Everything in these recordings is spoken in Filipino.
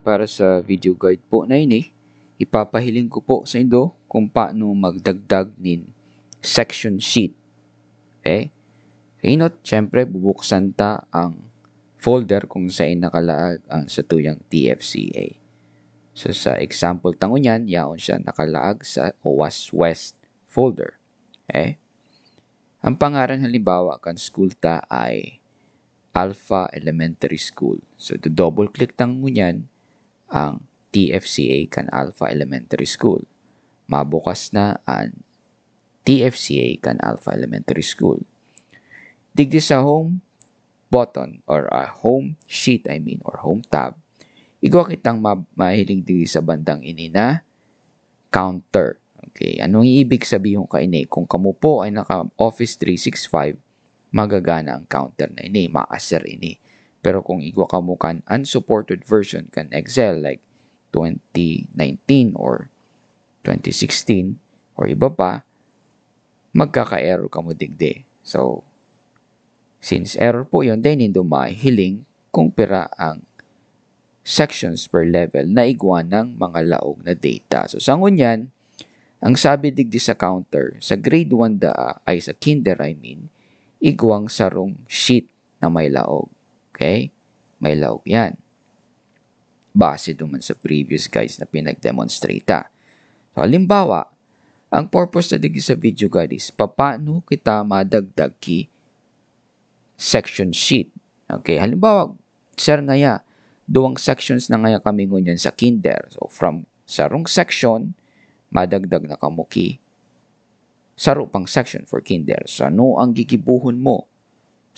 para sa video guide po na ini, ipapahiling ko po sa inyo kung paano magdagdag nin section sheet. Okay? Inot, syempre, bubuksan ta ang folder kung saan nakalaag ang sa tuyang TFCA. So, sa example tango niyan, yaon siya nakalaag sa OWASP West folder. Okay? Ang pangalan halimbawa kan school ta ay Alpha Elementary School. So, double click tang mo niyan ang TFCA kan Alpha Elementary School. Mabukas na ang TFCA kan Alpha Elementary School. Digdi sa home button or home sheet or home tab, igawa kitang mahiling digdi sa bandang ini na counter. Okay, anong ibig sabihin ka ini? Kung kamo po ay naka Office 365, magagana ang counter na ini, maaser ini. Pero kung igwa ka mo kan unsupported version kan Excel like 2019 or 2016 or iba pa, magkaka-error ka mo digdi. So, since error po yun, then hindi mahiling kung pira ang sections per level na igwa ng mga laog na data. So, sa ngunyan, ang sabi digdi sa counter, sa grade 1 ay sa kinder igwang sarong sheet na may laog. Okay? May laog yan. Base duman sa previous guys na pinag-demonstrate. So, halimbawa, ang purpose na digdi sa video guide is paano kita madagdag ki section sheet. Okay? Halimbawa, sir ngaya, duwang sections na ngaya kami ngunyan sa kinder. So, from sarong section, madagdag na kamuki saro pang section for kinder. So, ano ang gigibuhon mo?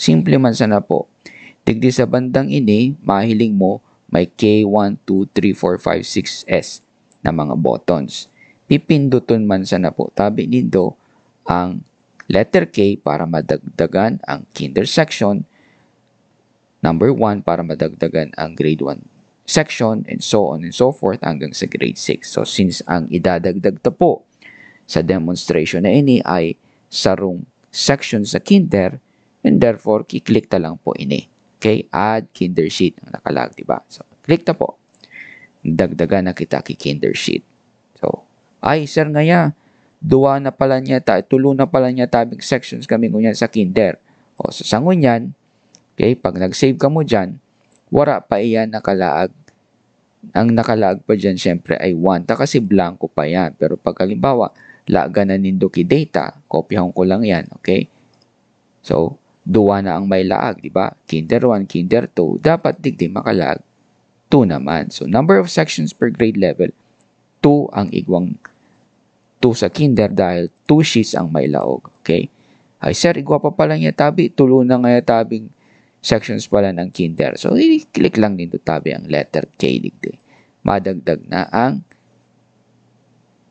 Simple man sana po. Tigdi sa bandang ini, mahiling mo may K1, 2, 3, 4, 5, 6, S na mga buttons. Pipinduton man sana po. Tabi nindo ang letter K para madagdagan ang kinder section. Number 1 para madagdagan ang grade 1 section and so on and so forth hanggang sa grade 6. So, since ang idadagdag ta po sa demonstration na ini ay sarong section sa kinder, and therefore, kiklik ta lang po ini. Okay? Add kinder sheet ang nakalag, diba? So, click ta po. Dagdagan na kita ki kinder sheet. So, ay, sir ngaya, duwa na pala niya tulo na pala niya tabing sections kami ngunyan sa kinder. O, so, sa ngunyan, okay, pag nag-save ka mo dyan, wala pa iyan nakalaag. Ang nakalaag pa dyan, syempre, ay 1. Kasi blanco pa yan. Pero pag halimbawa, laga na nindo ki data, kopyahan ko lang yan, okay? So, duwa na ang may laag, di ba? Kinder 1, kinder 2, dapat digdi makalag 2 naman. So, number of sections per grade level, 2 ang igwang 2 sa kinder dahil 2 sheets ang may laog, okay? Ay, sir, igwa pa pala niya tabi, tulo na nga tabing sections pala ng kinder. So, i-click lang dito tabi ang letter K digdi. Madagdag na ang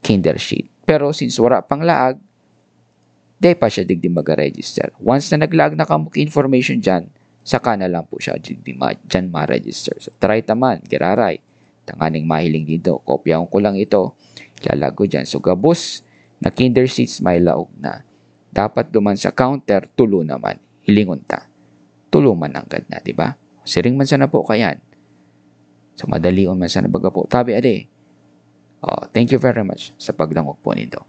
kinder sheet. Pero since wala pang laag, di pa siya digdi mag-register. Once na nag-lag na kamuk information dyan, saka na lang po siya digdi dyan ma-register. So, try taman, giraray. Tanganing mahiling dito. Kopyahan ko lang ito. Lalago dyan. So, gabos na kinder sheets may laog na. Dapat duman sa counter, tulo naman. Hilingon ta. Tulo man ang gad na, di ba? Siring man sana po kayan. So, madalion man sana baga po. Tabi ade. Oh, thank you very much sa pagdangog po nito.